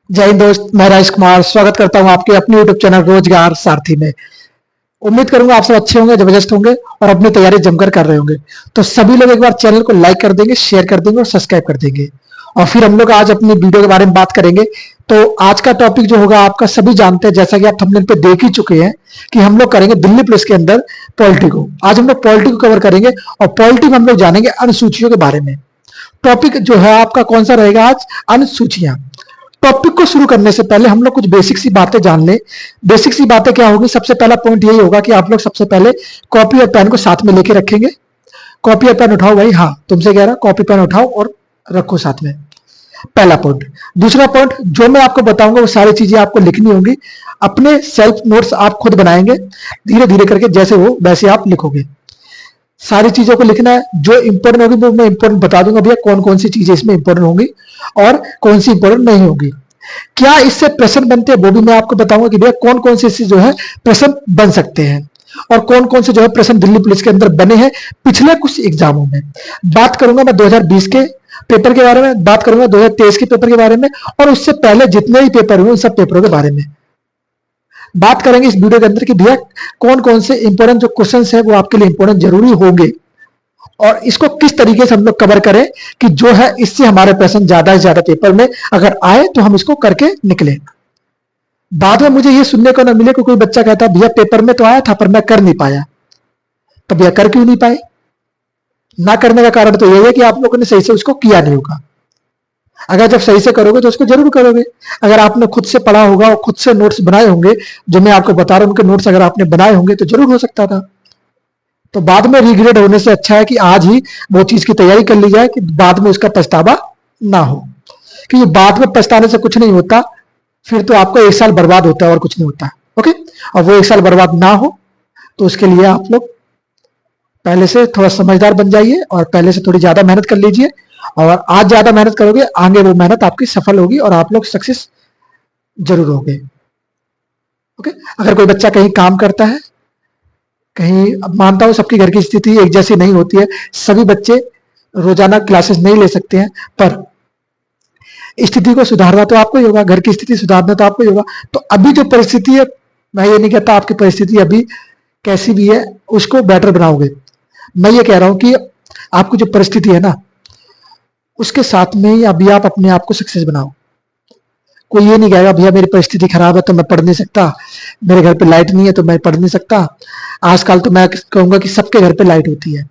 जय हिंद दोस्त, मैं राजेश कुमार स्वागत करता हूं आपके अपने यूट्यूब चैनल रोजगार सारथी में। उम्मीद करूंगा आप सब अच्छे होंगे, जबरदस्त होंगे और अपनी तैयारी जमकर कर रहे होंगे। तो सभी लोग एक बार चैनल को लाइक कर देंगे, शेयर कर देंगे और सब्सक्राइब कर देंगे। और फिर हम लोग आज अपनी वीडियो के बारे में बात करेंगे। तो आज का टॉपिक जो होगा आपका सभी जानते हैं, जैसा कि आप थंबनेल पे देख ही चुके हैं कि हम लोग करेंगे दिल्ली पुलिस के अंदर पॉलिटी को। आज हम लोग पॉलिटी को कवर करेंगे और पॉलिटी में हम लोग जानेंगे अनुसूचियों के बारे में। टॉपिक जो है आपका कौन सा रहेगा आज? अनुसूचियां। टॉपिक को शुरू करने से पहले हम लोग कुछ बेसिक सी बातें जान लें। बेसिक सी बातें क्या होगी? सबसे पहला पॉइंट यही होगा कि आप लोग सबसे पहले कॉपी और पेन को साथ में लेके रखेंगे। कॉपी और पेन उठाओ भाई, हाँ तुमसे कह रहा, कॉपी पेन उठाओ और रखो साथ में। पहला पॉइंट। दूसरा पॉइंट, जो मैं आपको बताऊंगा वो सारी चीजें आपको लिखनी होंगी। अपने सेल्फ नोट्स आप खुद बनाएंगे, धीरे धीरे करके जैसे हो वैसे आप लिखोगे। सारी चीजों को लिखना है। जो इंपॉर्टेंट होगी वो मैं इंपॉर्टेंट बता दूंगा भैया, कौन कौन सी चीजें इसमें इंपॉर्टेंट होंगी और कौन सी इंपॉर्टेंट नहीं होगी। क्या इससे प्रश्न बनते हैं वो भी मैं आपको बताऊंगा कि भैया कौन कौन से इससे जो है प्रश्न बन सकते हैं और कौन कौन से जो है प्रश्न दिल्ली पुलिस के अंदर बने हैं पिछले कुछ एग्जामों में। बात करूंगा मैं 2020 के पेपर के बारे में, बात करूंगा 2023 के पेपर के बारे में और उससे पहले जितने भी पेपर हुए उन सब पेपरों के बारे में बात करेंगे इस वीडियो के अंदर कि भैया कौन कौन से इंपॉर्टेंट जो क्वेश्चन है वो आपके लिए इंपॉर्टेंट जरूरी होंगे और इसको किस तरीके से हम लोग कवर करें कि जो है इससे हमारे प्रश्न ज्यादा से ज्यादा पेपर में अगर आए तो हम इसको करके निकले। बाद में मुझे ये सुनने को ना मिले कि कोई बच्चा कहता भैया पेपर में तो आया था पर मैं कर नहीं पाया। तो भैया कर क्यों नहीं पाए? ना करने का कारण तो यही है कि आप लोगों ने सही से उसको किया नहीं होगा। अगर जब सही से करोगे तो उसको जरूर करोगे। अगर आपने खुद से पढ़ा होगा और खुद से नोट्स बनाए होंगे, जो मैं आपको बता रहा हूं उनके नोट्स अगर आपने बनाए होंगे तो जरूर हो सकता था। तो बाद में रिग्रेट होने से अच्छा है कि आज ही वो चीज की तैयारी कर ली जाए कि बाद में उसका पछतावा ना हो। क्योंकि बाद में पछताने से कुछ नहीं होता, फिर तो आपका एक साल बर्बाद होता है और कुछ नहीं होता। ओके, और वो एक साल बर्बाद ना हो तो उसके लिए आप लोग पहले से थोड़ा समझदार बन जाइए और पहले से थोड़ी ज्यादा मेहनत कर लीजिए। और आज ज्यादा मेहनत करोगे, आगे वो मेहनत आपकी सफल होगी और आप लोग सक्सेस जरूर होंगे। ओके, अगर कोई बच्चा कहीं काम करता है, कहीं, अब मानता हूं सबकी घर की स्थिति एक जैसी नहीं होती है, सभी बच्चे रोजाना क्लासेस नहीं ले सकते हैं, पर स्थिति को सुधारना तो आपको ही होगा, घर की स्थिति सुधारना तो आपको ही होगा। तो अभी जो परिस्थिति है, मैं ये नहीं कहता आपकी परिस्थिति अभी कैसी भी है उसको बेटर बनाओगे। मैं ये कह रहा हूं कि आपकी जो परिस्थिति है ना उसके साथ में ही अभी आप अपने आप को सक्सेस बनाओ। कोई ये नहीं कहेगा भैया मेरी परिस्थिति खराब है तो मैं पढ़ नहीं सकता, मेरे घर पे लाइट नहीं है तो मैं पढ़ नहीं सकता। आजकल तो मैं कहूंगा कि सबके घर पे लाइट होती है,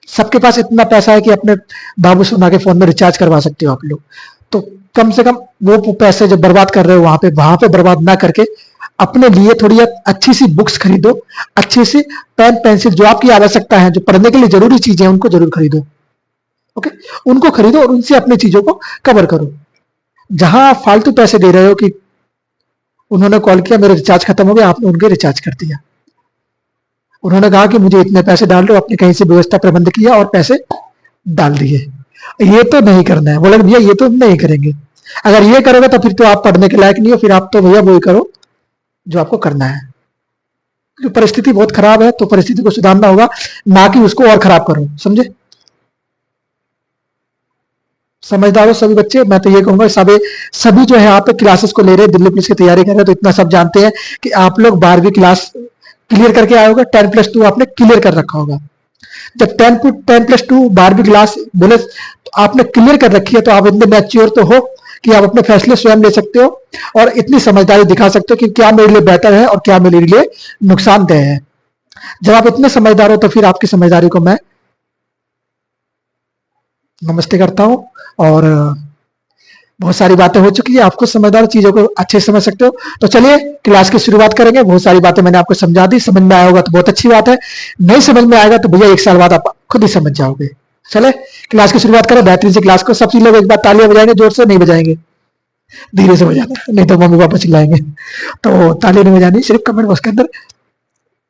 सबके पास इतना पैसा है कि अपने बाबू सोना के फोन में रिचार्ज करवा सकते हो आप लोग। तो कम से कम वो पैसे जो बर्बाद कर रहे हो वहां पे बर्बाद ना करके अपने लिए थोड़ी अच्छी सी बुक्स खरीदो, अच्छी सी पेन पेंसिल जो आपकी आवश्यकता है, जो पढ़ने के लिए जरूरी चीजें हैं उनको जरूर खरीदो। ओके, उनको खरीदो और उनसे अपनी चीजों को कवर करो। जहां आप फालतू पैसे दे रहे हो कि उन्होंने कॉल किया मेरे रिचार्ज खत्म हो गया, आपने उनके रिचार्ज कर दिया, उन्होंने कहा कि मुझे इतने पैसे डाल दो, आपने कहीं से व्यवस्था प्रबंध किया और पैसे डाल दिए। ये तो नहीं करना है। बोले भैया ये तो नहीं करेंगे। अगर ये करोगे तो फिर तो आप पढ़ने के लायक नहीं हो, फिर आप तो भैया वही करो जो आपको करना है। क्योंकि परिस्थिति बहुत खराब है तो परिस्थिति को सुधारना होगा, ना कि उसको और खराब करो। समझे? समझदार हो सभी बच्चे। मैं तो ये कहूंगा सभी जो है आप क्लासेस को ले रहे हैं, दिल्ली पुलिस की तैयारी कर रहे हैं, तो इतना सब जानते हैं कि आप लोग 12वीं क्लास क्लियर करके आए होगा, 10+2 आपने क्लियर कर रखा होगा। जब 10+2 12वीं क्लास बोले तो आपने क्लियर कर रखी है तो आप इतने मैच्योर तो हो कि आप अपने फैसले स्वयं ले सकते हो और इतनी समझदारी दिखा सकते हो कि क्या मेरे लिए बेहतर है और क्या मेरे लिए नुकसानदेह है। जब आप इतने समझदार हो तो फिर आपकी समझदारी को मैं नमस्ते करता हूं। और बहुत सारी बातें हो चुकी है, आप खुद समझदार, चीजों को अच्छे से समझ सकते हो। तो चलिए क्लास की शुरुआत करेंगे। बहुत सारी बातें मैंने आपको समझा दी, समझ में आया होगा तो बहुत अच्छी बात है, नहीं समझ में आएगा तो भैया एक साल बाद आप खुद ही समझ जाओगे। चले क्लास की शुरुआत करें बेहतरीन से क्लास को। सबसे लोग एक बार तालियां बजाएंगे, जोर से नहीं बजाएंगे, धीरे से बजाना, नहीं तो मम्मी पापा चिल्लाएंगे। तो तालियां नहीं बजानी, सिर्फ कमेंट बॉक्स के अंदर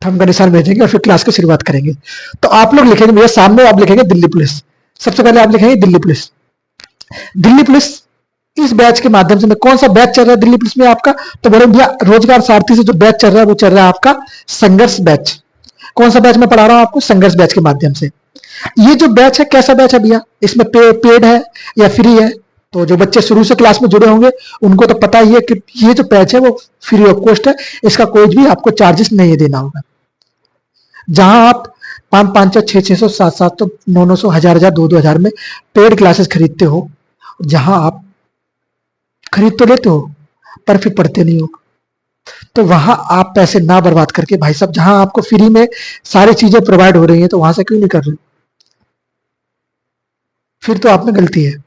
थंब का निशान भेजेंगे और फिर क्लास की शुरुआत करेंगे। तो आप लोग लिखेंगे भैया, सामने आप लिखेंगे दिल्ली पुलिस। सबसे पहले आप लिखेंगे दिल्ली पुलिस। दिल्ली पुलिस इस बैच के माध्यम से, मैं कौन सा बैच चल रहा है दिल्ली पुलिस में आपका? तो बोले भैया रोजगार सारथी से जो बैच चल रहा है वो चल रहा है आपका संघर्ष बैच। कौन सा बैच मैं पढ़ा रहा हूं आपको? संघर्ष बैच के माध्यम से। ये जो बैच है कैसा बैच है भैया? इसमें पेड है या फ्री है? तो जो बच्चे शुरू से क्लास में जुड़े होंगे उनको तो पता ही है कि ये जो पैच है वो फ्री ऑफ कॉस्ट है, इसका कोई भी आपको चार्जेस नहीं देना होगा। जहां आप 500, 600, 600, 700, 900, 1000, 2,000 में पेड क्लासेस खरीदते हो, जहां आप खरीद तो लेते हो पर फिर पढ़ते नहीं हो, तो वहां आप पैसे ना बर्बाद करके भाई साहब, जहां आपको फ्री में सारी चीजें प्रोवाइड हो रही हैं, तो वहां से क्यों नहीं कर रहे? फिर तो आप में गलती है।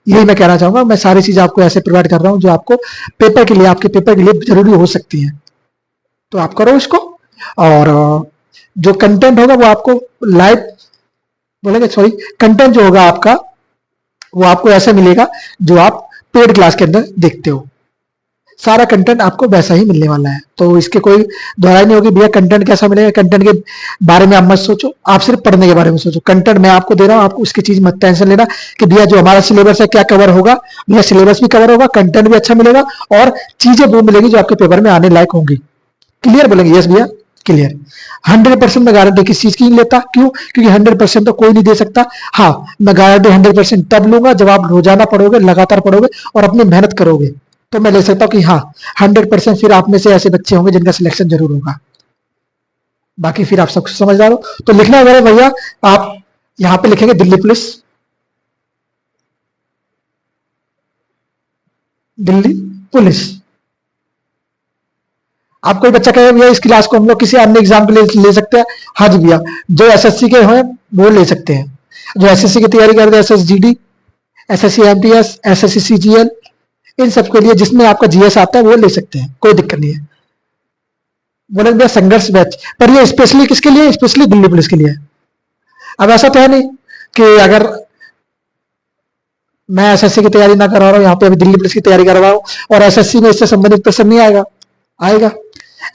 यही मैं कहना चाहूंगा, मैं सारी चीजें आपको ऐसे प्रोवाइड कर रहा हूं जो आपको पेपर के लिए, आपके पेपर के लिए जरूरी हो सकती है, तो आप करो इसको। और जो कंटेंट होगा वो आपको लाइव बोलेंगे, सॉरी, कंटेंट जो होगा आपका वो आपको ऐसा मिलेगा जो आप पेड क्लास के अंदर देखते हो, सारा कंटेंट आपको वैसा ही मिलने वाला है। तो इसके कोई दोहराई नहीं होगी भैया कंटेंट कैसा मिलेगा, कंटेंट के बारे में आप मत सोचो, आप सिर्फ पढ़ने के बारे में सोचो। कंटेंट मैं आपको दे रहा हूं, आपको उसकी चीज मत टेंशन लेना कि भैया जो हमारा सिलेबस है क्या कवर होगा। भैया सिलेबस भी कवर होगा, कंटेंट भी अच्छा मिलेगा और चीजें वो मिलेगी जो आपके पेपर में आने लायक होंगी। क्लियर बोलेंगे? यस भैया क्लियर। 100% मैं गारंटी किस चीज की नहीं लेता, क्यों? क्योंकि 100% तो कोई नहीं दे सकता। हाँ, मैं गारंटी 100% तब लूंगा जब आप रोजाना पढ़ोगे, लगातार पढ़ोगे और अपनी मेहनत करोगे, तो मैं ले सकता हूं कि हाँ 100% फिर आप में से ऐसे बच्चे होंगे जिनका सिलेक्शन जरूर होगा। बाकी फिर आप सब समझदार हो तो लिखना है भैया, आप यहां पे लिखेंगे दिल्ली पुलिस, दिल्ली पुलिस। आप कोई बच्चा कहे भैया इस क्लास को हम लोग किसी अन्य एग्जाम के लिए ले सकते हैं? हाँ जी भैया, जो एसएससी के हैं वो ले सकते हैं, जो एसएससी की तैयारी कर रहे हैं, SSGD, SSC MTS, SSC CGL, इन सब के लिए जिसमें आपका जीएस आता है वो ले सकते हैं, कोई दिक्कत नहीं है। बोले भैया संघर्ष बैच, पर ये स्पेशली किसके लिए? स्पेशली दिल्ली पुलिस के लिए। अब ऐसा तो है नहीं कि अगर मैं एसएससी की तैयारी ना करवा रहा हूँ, यहाँ पे अभी दिल्ली पुलिस की तैयारी करवा रहा हूँ और एसएससी में इससे संबंधित प्रश्न नहीं आएगा, आएगा।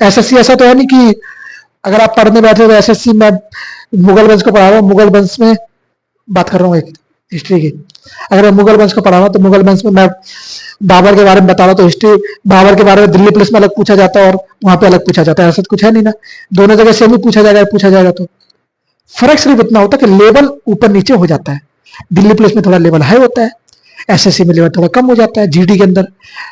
एसएससी ऐसा तो है नहीं कि अगर आप पढ़ने बैठे हो एसएससी में मुगल वंश को पढ़ा रहा हूँ, मुगल वंश में बात कर रहा हूँ एक हिस्ट्री की, अगर मैं मुगल वंश को पढ़ा रहा हूँ तो मुगल वंश में मैं बाबर के बारे में बता रहा हूँ तो हिस्ट्री बाबर के बारे में दिल्ली पुलिस में अलग पूछा जाता है और वहां पे अलग पूछा जाता है, ऐसा तो कुछ है नहीं ना, दोनों जगह सेम ही पूछा जाएगा। तो फर्क सिर्फ इतना होता है कि लेवल ऊपर नीचे हो जाता है। दिल्ली पुलिस में थोड़ा लेवल हाई होता है, एसएससी में लेवल थोड़ा कम हो जाता है, जीडी के अंदर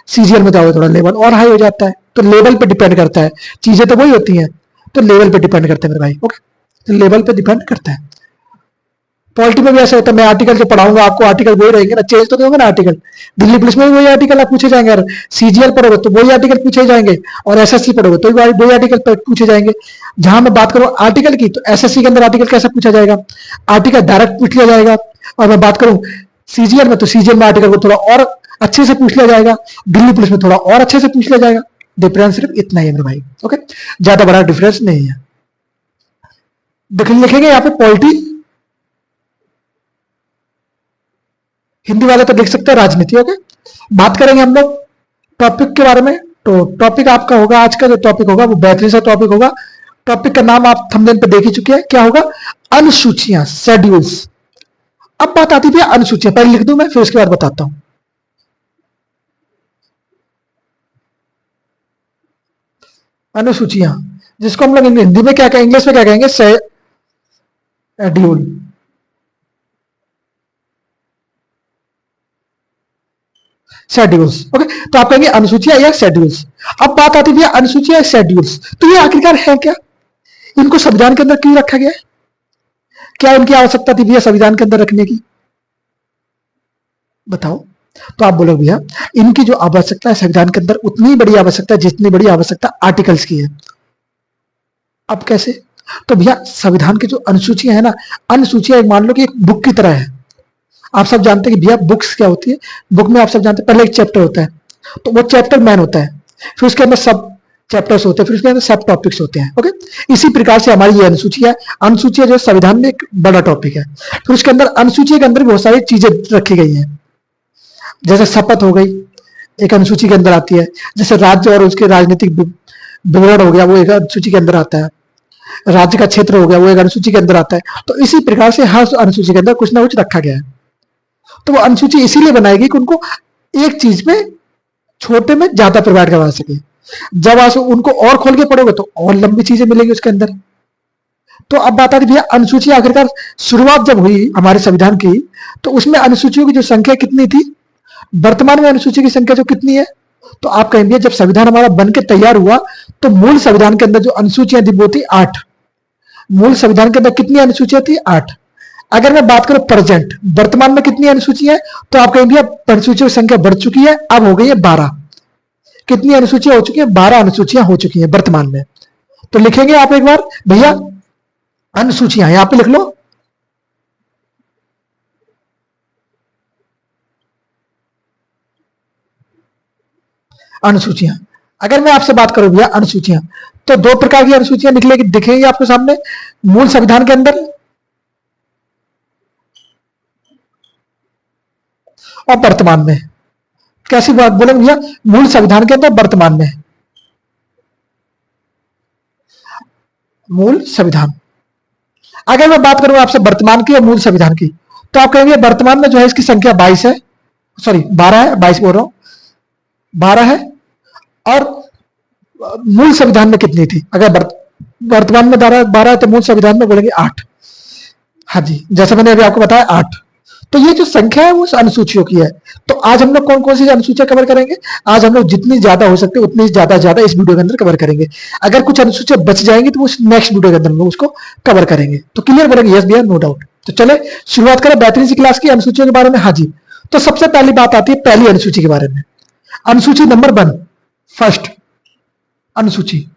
सीजीएल में जाओगे थोड़ा लेवल और हाई हो जाता है। तो लेवल पे डिपेंड करता है, चीजें तो वही होती हैं, तो लेवल पे डिपेंड करता है मेरे भाई। ओके, तो लेवल पे डिपेंड करता है। पॉलिटी में भी ऐसा होता है, मैं आर्टिकल जो पढ़ाऊंगा आपको आर्टिकल वही रहेंगे ना, चेंज तो नहीं होंगे ना आर्टिकल। दिल्ली पुलिस में भी वही आर्टिकल आप पूछे जाएंगे, अगर सीजीएल पढ़ोगे तो वही आर्टिकल पूछे जाएंगे और एसएससी पढ़ोगे तो वही आर्टिकल पूछे जाएंगे। जहां मैं बात करूं आर्टिकल की, तो एसएससी के अंदर आर्टिकल कैसा पूछा जाएगा? आर्टिकल डायरेक्ट पूछ लिया जाएगा, और मैं बात करूं सीजीएल में, तो सीजीएल में आर्टिकल को थोड़ा और अच्छे से पूछ लिया जाएगा, दिल्ली पुलिस में थोड़ा और अच्छे से पूछ लिया जाएगा। डिफरेंस सिर्फ इतना ही है मेरे भाई। ओके, ज्यादा बड़ा डिफरेंस नहीं है। लिखेंगे यहाँ पे पॉलिटी, हिंदी वाले तो लिख सकते हैं राजनीति। ओके, बात करेंगे हम लोग टॉपिक के बारे में। तो टॉपिक आपका होगा, आज का जो टॉपिक होगा वो बेहतरीन सा टॉपिक होगा। टॉपिक का नाम आप थंबनेल पे देख ही चुके हैं, क्या होगा? अनुसूचियां, शेड्यूल्स। अब बात आती थी अनुसूचियां, पहले लिख दूं मैं फिर उसके बाद बताता हूं। अनुसूचियां, जिसको हम लोग हिंदी में क्या कहेंगे, इंग्लिश में क्या कहेंगे? शेड्यूल। शेड्यूल्स। ओके, तो आप कहेंगे अनुसूचियां या शेड्यूल्स। अब बात आती थी अनुसूचियां या शेड्यूल्स, तो ये आखिरकार है क्या? इनको संविधान के अंदर क्यों रखा गया है? क्या उनकी आवश्यकता थी भैया संविधान के अंदर रखने की? बताओ। तो आप बोलोगे भैया इनकी जो आवश्यकता है संविधान के अंदर उतनी बड़ी आवश्यकता है जितनी बड़ी आवश्यकता आर्टिकल्स की है। अब कैसे? तो भैया संविधान की जो अनुसूचियां है ना, अनुसूचियां मान लो कि एक बुक की तरह है। आप सब जानते हैं कि भैया बुक्स क्या होती है? बुक में आप सब जानते हैं पहले एक चैप्टर होता है, तो वो चैप्टर मैन होता है, फिर उसके अंदर सब चैप्टर्स होते हैं, फिर उसके अंदर सब टॉपिक्स होते हैं। ओके, इसी प्रकार से हमारी ये अनुसूची है। अनुसूची जो संविधान में एक बड़ा टॉपिक है, फिर उसके अंदर अनुसूची के अंदर बहुत सारी चीजें रखी गई हैं, जैसे शपथ हो गई, एक अनुसूची के अंदर आती है। जैसे राज्य और उसके राजनीतिक विवरण हो गया, वो एक अनुसूची के अंदर आता है। राज्य का क्षेत्र हो गया, वो एक अनुसूची के अंदर आता है। तो इसी प्रकार से हर अनुसूची के अंदर कुछ ना कुछ रखा गया है। तो वो अनुसूची इसीलिए बनाएगी कि उनको एक चीज में छोटे में ज्यादा प्रोवाइड करवा सके। जब आप उनको और खोल के पढ़ोगे तो और लंबी चीजें मिलेंगी उसके अंदर। तो अब बात आती भैया अनुसूची आखिरकार शुरुआत जब हुई हमारे संविधान की, तो उसमें अनुसूचियों की जो संख्या कितनी थी? वर्तमान में अनुसूची की संख्या जो कितनी है, तो आप कहेंगे जब संविधान हमारा बन के तैयार हुआ तो मूल संविधान के अंदर जो अनुसूचियां थी वो थी 8। मूल संविधान के अंदर कितनी अनुसूचियां थी, 8। अगर मैं बात करूं प्रेजेंट, वर्तमान में कितनी अनुसूचियां है, तो आप कहेंगे अनुसूचियों की संख्या बढ़ चुकी है, अब हो गई है 12। कितनी अनुसूचियां हो चुकी है, 12 अनुसूचियां हो चुकी है वर्तमान में। तो लिखेंगे आप एक बार भैया अनुसूचियां, यहां पे लिख लो अनुसूचियां। अगर मैं आपसे बात करूं भैया अनुसूचियां, तो दो प्रकार की अनुसूचियां निकलेगी, दिखेंगी आपके सामने, मूल संविधान के अंदर और वर्तमान में। कैसी बात बोलेंगे भैया, मूल संविधान के अंदर वर्तमान में, मूल संविधान। अगर मैं बात करूं आपसे वर्तमान की और मूल संविधान की, तो आप कहेंगे वर्तमान में जो है इसकी संख्या 22 है, सॉरी 12 है, 22 बोल रहा हूं, 12 है। और मूल संविधान में कितनी थी, अगर वर्तमान में 12 है तो मूल संविधान में बोलेंगे 8। हाँ जी, जैसा मैंने अभी आपको बताया 8। तो ये जो संख्या है वो अनुसूचियों की है। तो आज हम लोग कौन कौन सी अनुसूचियां कवर करेंगे, आज हम लोग जितनी ज्यादा हो सकते उतनी ज्यादा इस वीडियो के अंदर कवर करेंगे। अगर कुछ अनुसूचियां बच जाएंगी तो उस नेक्स्ट वीडियो के अंदर हम लोग उसको कवर करेंगे। तो क्लियर बोलेंगे, यस भैया, नो डाउट। तो चले शुरुआत करें बेहतरीन सी क्लास की अनुसूचियों के बारे में। हाँ जी, तो सबसे पहली बात आती है पहली अनुसूची के बारे में। अनुसूची नंबर 1, फर्स्ट अनुसूची।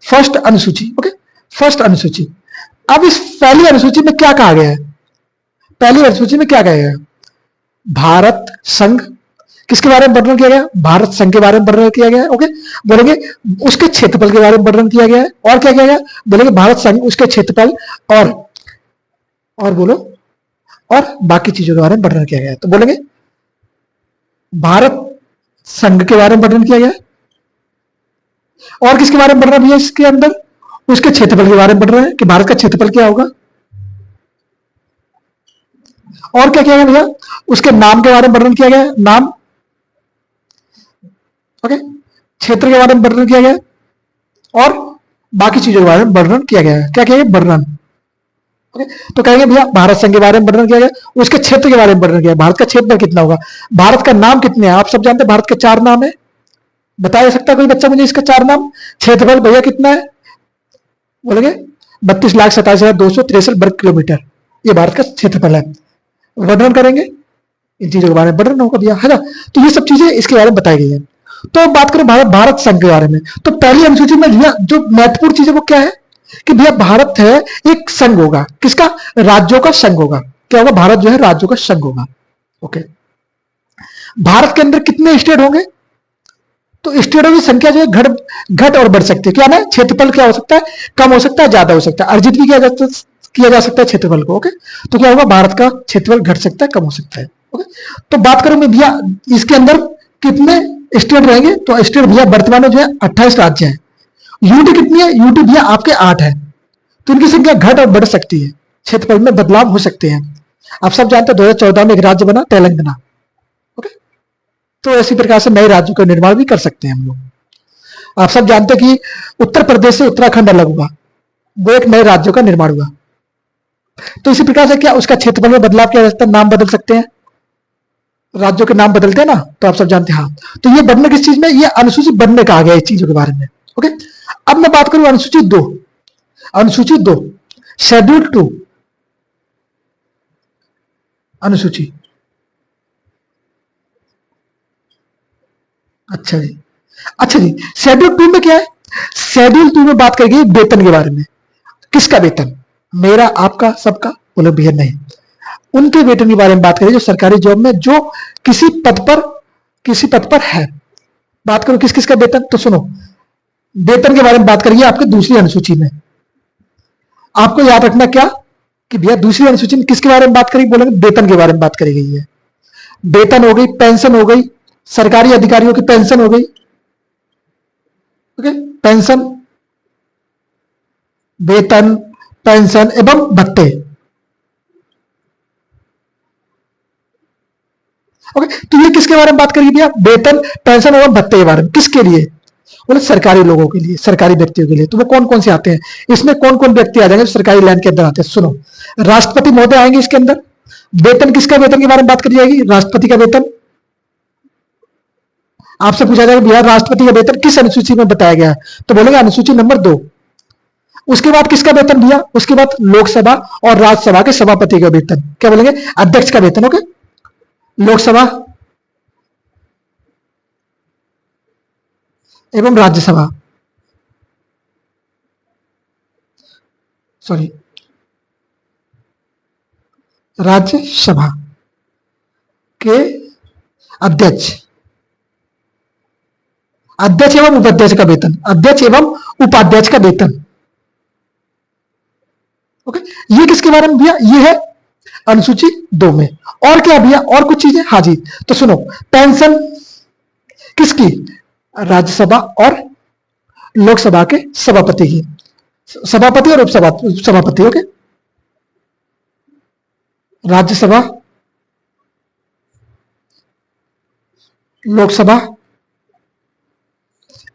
फर्स्ट अनुसूची, ओके, फर्स्ट अनुसूची। अब इस पहली अनुसूची में क्या कहा गया है, पहली अनुसूची में क्या कहा गया है, भारत संघ किसके बारे में वर्णन किया गया, भारत संघ के बारे में वर्णन किया गया है। ओके, बोलेंगे उसके क्षेत्रफल के बारे में वर्णन किया गया है। और क्या किया गया, बोलेंगे भारत संघ, उसके क्षेत्रफल और बोलो, और बाकी चीजों के बारे में वर्णन किया गया है। तो बोलेंगे भारत संघ के बारे में वर्णन किया गया है, और किसके बारे में बढ़ रहा है इसके अंदर, उसके क्षेत्रफल के बारे में बढ़ रहा है कि भारत का क्षेत्रफल क्या होगा। और क्या किया गया भैया, उसके नाम के बारे में वर्णन किया गया, नाम, ओके, क्षेत्र के बारे में वर्णन किया गया, और बाकी चीजों के बारे में वर्णन किया गया है। क्या किया गया, वर्णन। ओके, तो कहेंगे भैया भारत संघ के बारे में वर्णन किया गया, उसके क्षेत्र के बारे में वर्णन किया, भारत का क्षेत्र कितना होगा, भारत का नाम कितने हैं। आप सब जानते हैं भारत के 4 नाम है, बता सकता है कोई बच्चा मुझे इसका 4 नाम। क्षेत्रफल भैया कितना है, बोलेंगे 32,27,263 वर्ग किलोमीटर, ये भारत का क्षेत्रफल है। वर्णन करेंगे इन चीजों के बारे में, वर्णन होगा भैया, है ना। तो ये सब चीजें इसके बारे में बताई गई है। तो बात करें भारत संघ के बारे में, तो पहली अनुसूची में भैया जो महत्वपूर्ण चीज है वो क्या है कि भैया भारत है एक संघ होगा, किसका, राज्यों का संघ होगा। क्या होगा, भारत जो है राज्यों का संघ होगा। ओके, भारत के अंदर कितने स्टेट होंगे, तो स्टेटों की संख्या जो है घट और बढ़ सकती है। क्या ना, क्षेत्रफल क्या हो सकता है, कम हो सकता है, ज्यादा हो सकता है, अर्जित भी किया जा सकता है क्षेत्रफल को। ओके, तो क्या होगा, भारत का क्षेत्रफल घट सकता है, कम हो सकता है। ओके, तो बात करूं मैं भैया इसके अंदर कितने स्टेट रहेंगे, तो स्टेट भैया वर्तमान में जो है 28 राज्य है। यूनिट कितनी है, यूनिट भैया आपके 8 है। तो इनकी संख्या घट और बढ़ सकती है, क्षेत्रफल में बदलाव हो सकते हैं। आप सब जानते हैं 2014 में एक राज्य बना तेलंगाना। ओके, तो इसी प्रकार से नए राज्यों का निर्माण भी कर सकते हैं हम लोग। आप सब जानते हैं कि उत्तर प्रदेश से उत्तराखंड अलग हुआ, वो एक नए राज्यों का निर्माण हुआ। तो इसी प्रकार से क्या उसका क्षेत्रफल में बदलाव किया जा सकता है, नाम बदल सकते हैं, राज्यों के नाम बदलते हैं ना, तो आप सब जानते हैं। हाँ, तो ये बनने किस चीज में, ये अनुसूची बनने का आ गया इस चीजों के बारे में। ओके, अब मैं बात करूं अनुसूची 2, अनुसूची 2 शेड्यूल 2 अनुसूची। अच्छा जी, अच्छा जी, शेड्यूल 2 में क्या है, शेड्यूल 2 में बात करेंगे वेतन के बारे में। किसका वेतन, मेरा, आपका, सबका, बोले भैया नहीं, उनके वेतन के बारे में बात करें जो सरकारी जॉब में जो किसी पद पर है। बात करो किस किस का वेतन, तो सुनो, वेतन के बारे में बात करिए आपके दूसरी अनुसूची में। आपको याद रखना क्या कि भैया दूसरी अनुसूची में किसके बारे में बात करी, बोलेंगे वेतन के बारे में बात करी गई है। वेतन हो गई, पेंशन हो गई, सरकारी अधिकारियों की पेंशन हो गई। ओके, पेंशन, वेतन, पेंशन एवं भत्ते। ओके, तो ये किसके बारे में बात करेगी भैया, वेतन, पेंशन एवं भत्ते के बारे में। किसके लिए, बोले सरकारी लोगों के लिए, सरकारी व्यक्तियों के लिए। तो वो कौन कौन से आते हैं, इसमें कौन कौन व्यक्ति आ जाएंगे जो सरकारी लाइन के अंदर आते हैं? सुनो, राष्ट्रपति महोदय आएंगे इसके अंदर। वेतन, किसका वेतन के बारे में बात करी जाएगी? राष्ट्रपति का वेतन। आपसे पूछा जाएगा बिहार राष्ट्रपति का वेतन किस अनुसूची में बताया गया है, तो बोलेंगे अनुसूची नंबर 2। उसके बाद किसका वेतन दिया? उसके बाद लोकसभा और राज्यसभा के सभापति का वेतन, क्या बोलेंगे? अध्यक्ष का वेतन। ओके, लोकसभा एवं राज्यसभा, सॉरी राज्यसभा के अध्यक्ष, अध्यक्ष एवं उपाध्यक्ष का वेतन, अध्यक्ष एवं उपाध्यक्ष का वेतन। ओके, ये किसके बारे में भैया? ये है अनुसूची 2 में। और क्या भैया, और कुछ चीजें? हाँ जी, तो सुनो, पेंशन किसकी? राज्यसभा और लोकसभा के सभापति की, सभापति और उपसभापति। ओके, राज्यसभा, लोकसभा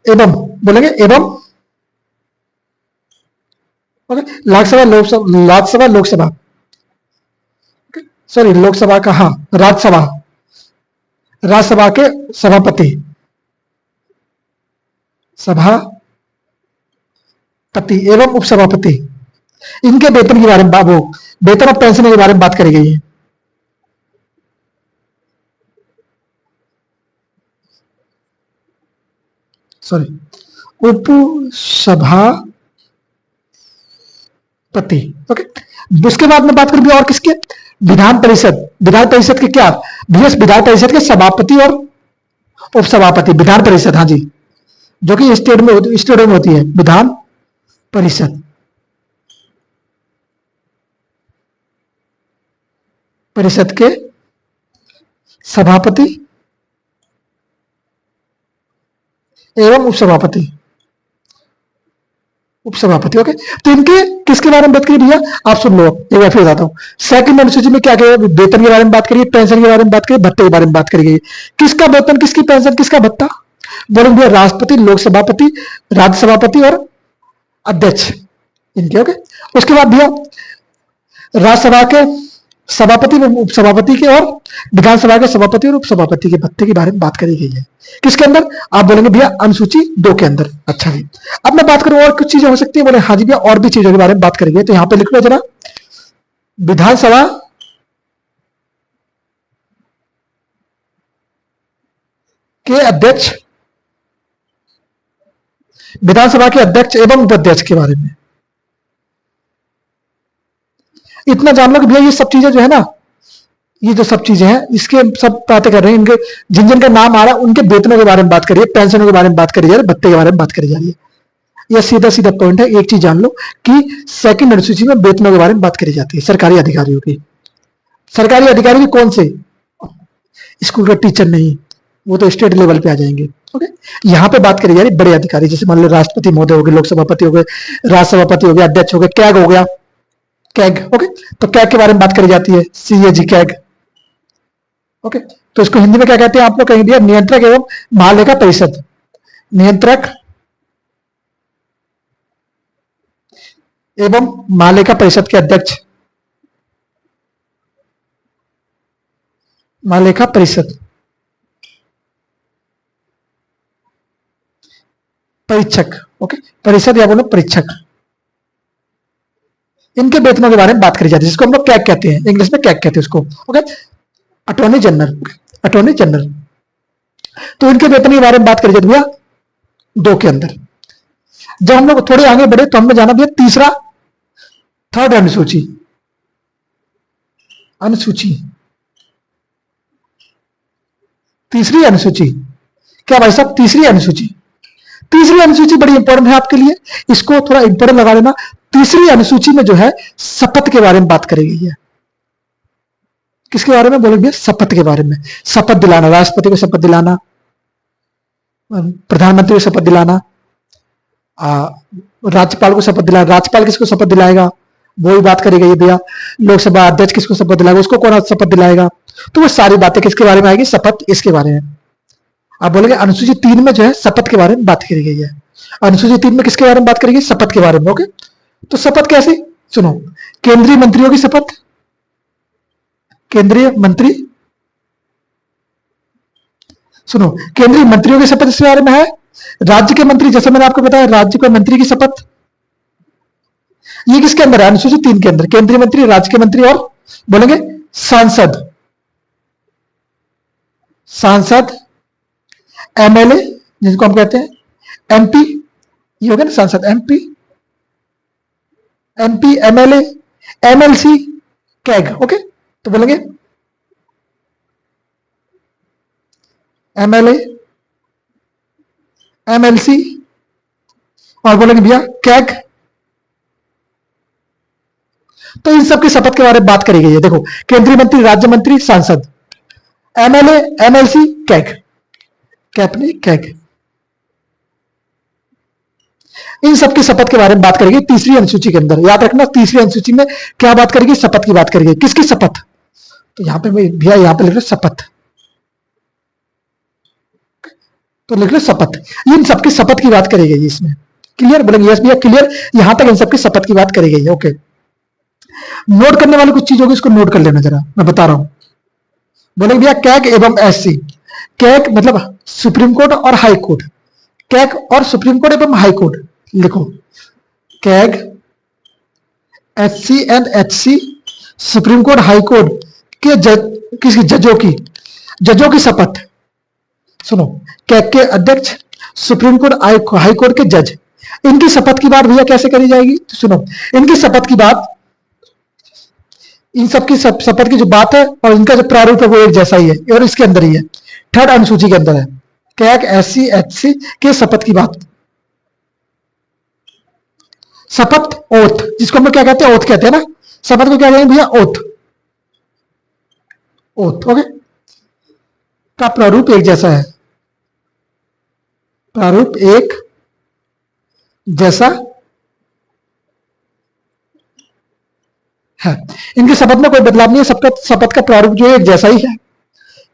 एवं, बोलेंगे एवं, ओके, राज्यसभा लोकसभा, सॉरी लोकसभा का, हाँ राज्यसभा के सभापति, सभापति एवं उपसभापति, इनके वेतन के बारे में, वेतन और पेंशन के बारे में बात करी गई है। सॉरी, उपसभापति। ओके, उसके बाद में बात करें और किसके? विधान परिषद। विधान परिषद के क्या? विधान परिषद के सभापति और उपसभापति, विधान परिषद, हाँ जी, जो कि स्टेट में होती है, विधान परिषद। परिषद के सभापति एवं उपसभापति, ओके, तो इनके किसके बारे में बात करिए भैया? आप सुन लो, एक बार फिर बताता हूं। सेकंड अनुसूची में क्या क्या? वेतन के बारे में बात करिए, पेंशन के बारे में बात करिए, भत्ते के बारे में बात करिए। किसका वेतन, किसकी पेंशन, किसका भत्ता? बोलेंगे भैया राष्ट्रपति, लोकसभापति, राज्यसभापति और अध्यक्ष इनके। ओके, उसके बाद भैया राज्यसभा के सभापति, उपसभापति के और विधानसभा के सभापति और उपसभापति के भत्ते के बारे में बात करी गई है। किसके अंदर? आप बोलेंगे भैया अनुसूची 2 के अंदर। अच्छा जी, अब मैं बात करूं और कुछ चीजें हो सकती है। बोले हाँ जी भैया, और भी चीजों के बारे में बात करेंगे, तो यहां पे लिख लो जरा, विधानसभा के अध्यक्ष, विधानसभा के अध्यक्ष एवं उपाध्यक्ष के बारे में इतना जान लो कि भैया ये सब चीजें जो है ना, ये जो सब चीजें हैं, इसके सब बातें कर रहे हैं, इनके जिन जिन का नाम आ रहा है उनके वेतनों के बारे में बात करिए, पेंशनों के बारे में बात करी जा रही है, भत्ते के बारे में बात करी जा रही है। यह सीधा सीधा पॉइंट है। एक चीज जान लो कि सेकंड अनुसूची में वेतनों के बारे में बात करी जाती है सरकारी अधिकारियों की। सरकारी अधिकारी भी कौन से? स्कूल का टीचर नहीं, वो तो स्टेट लेवल पे आ जाएंगे। ओके, यहाँ पे बात करी जा रही बड़े अधिकारी, जैसे मान लो राष्ट्रपति महोदय हो गए, लोकसभापति हो गए, राज्यसभापति हो गया, अध्यक्ष हो गए, कैग हो गया, कैग। ओके, तो कैग के बारे में बात करी जाती है, CAG कैग। ओके, तो इसको हिंदी में क्या कहते हैं आप लोग कहेंगे? नियंत्रक एवं महालेखा परिषद, नियंत्रक एवं महालेखा परिषद के अध्यक्ष, महालेखा परिषद, परीक्षक। ओके, परिषद या बोलो परीक्षक, इनके वेतनों के बारे में बात करी जाती है, जिसको हम लोग कैग कहते हैं, इंग्लिश में कैग कहते हैं उसको। Okay, attorney general, attorney general. तो इनके वेतन के बारे में बात करी जाती है भैया 2 के अंदर। जब हम लोग थोड़े आगे बढ़े तो हमने जाना भैया तीसरा, थर्ड अनुसूची, अनुसूची, तीसरी अनुसूची। क्या भाई साहब? तीसरी अनुसूची, तीसरी अनुसूची बड़ी इंपॉर्टेंट है आपके लिए, इसको थोड़ा इंपॉर्टेंट लगा लेना। तीसरी अनुसूची में जो है शपथ के बारे में बात करी गई है। किसके बारे में बोलेंगे? शपथ के बारे में। शपथ दिलाना, राष्ट्रपति को शपथ दिलाना, प्रधानमंत्री को शपथ दिलाना, राज्यपाल को शपथ दिलाना। राज्यपाल किसको शपथ दिलाएगा? वो भी बात करी गई है भैया। लोकसभा अध्यक्ष किसको शपथ दिलाएगा? उसको कौन शपथ दिलाएगा? तो वो सारी बातें किसके बारे में आएगी? शपथ, इसके बारे में। आप बोलेंगे अनुसूची 3 में जो है शपथ के बारे में बात करी गई है। अनुसूची 3 में किसके बारे में बात करी गई? शपथ के बारे में। ओके, तो शपथ कैसे? सुनो, केंद्रीय मंत्रियों की शपथ, केंद्रीय मंत्री, सुनो, केंद्रीय मंत्रियों की शपथ इसके बारे में है। राज्य के मंत्री, जैसे मैंने आपको बताया, राज्य के मंत्री की शपथ, ये किसके अंदर है? अनुसूची 3 के अंदर। केंद्रीय मंत्री, राज्य के मंत्री और बोलेंगे सांसद, सांसद, एमएलए जिसको हम कहते हैं एमपी, ये हो गया ना सांसद, MP, MP, MLA, MLC, CAG. Okay, तो बोलेंगे एमएलए, एमएलसी और बोलेंगे भैया कैग। तो इन सब की शपथ के बारे में बात करी गई है। देखो, केंद्रीय मंत्री, राज्य मंत्री, सांसद, एमएलए, एमएलसी, कैग, कैपने कैग, इन सब की शपथ के बारे में बात करेगी तीसरी अनुसूची के अंदर। याद रखना, तीसरी अनुसूची में क्या बात करेगी? शपथ की बात करेगी। किसकी शपथ? तो यहां पे भैया यहां पे लिख लो शपथ, तो लिख लो शपथ। इन सबकी शपथ की बात करी गई इसमें। क्लियर? बोलेंगे यस भैया क्लियर। यहां तक इन सबकी शपथ की बात करी गई है। ओके, नोट करने वाली कुछ चीज होगी, इसको नोट कर लेना जरा, मैं बता रहा हूं। बोलेंगे भैया कैग एवं एससी। कैग मतलब सुप्रीम कोर्ट और हाई कोर्ट, कैग और सुप्रीम कोर्ट एवं हाई कोर्ट लिखो। CAG, HC and HC, supreme court, high court के किसकी? जजों की शपथ। सुनो, कैग के अध्यक्ष, सुप्रीम कोर्ट, हाई कोर्ट के जज, इनकी शपथ की बात भैया कैसे करी जाएगी? तो सुनो, इनकी शपथ की बात, इन सबकी शपथ की जो बात है और इनका जो प्रारूप है वो एक जैसा ही है और इसके अंदर ही है, थर्ड अनुसूची के अंदर है। कैग, एससी, एचसी के शपथ की बात, शपथ, ओथ, जिसको हम लोग क्या कहते हैं? ओथ कहते हैं ना। शपथ को क्या कहेंगे भैया? Oath, oath. ओके, का प्रारूप एक जैसा है, प्रारूप एक जैसा है। इनकी शपथ में कोई बदलाव नहीं है, सबका शपथ का प्रारूप जो है एक जैसा ही है।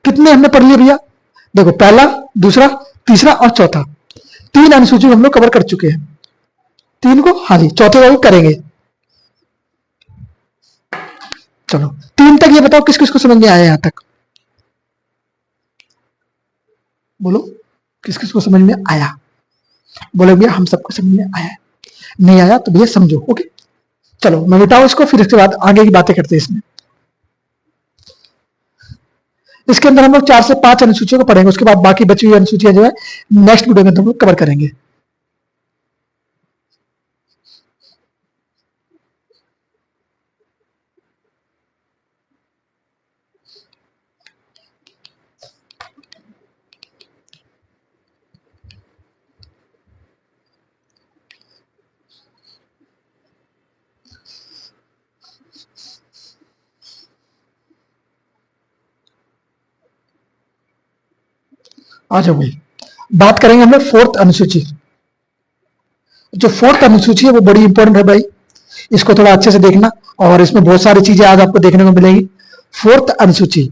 कितने हमने पढ़ लिए भैया? देखो, पहला, दूसरा, तीसरा और चौथा, 3 अनुसूची हम लोग कवर कर चुके हैं। 3 को, हाँ जी, चौथे को करेंगे। चलो 3 तक ये बताओ किस किस को समझ में आया? यहां तक बोलो, किस किस को समझ में आया? बोलो भैया हम सबको समझ में आया। नहीं आया तो भैया समझो। ओके, चलो मैं मिटाऊं इसको, फिर इसके बाद आगे की बातें करते हैं। इसमें इसके अंदर हम लोग 4 से 5 अनुसूचियों को पढ़ेंगे, उसके बाद बाकी बची हुई अनुसूचियां जो है नेक्स्ट वीडियो में हम लोग कवर करेंगे। आ जाओ भाई, बात करेंगे हम लोग 4th अनुसूची। जो 4th अनुसूची है वो बड़ी इंपॉर्टेंट है भाई, इसको थोड़ा अच्छे से देखना और इसमें बहुत सारी चीजें आज आपको देखने को मिलेंगी। 4th अनुसूची,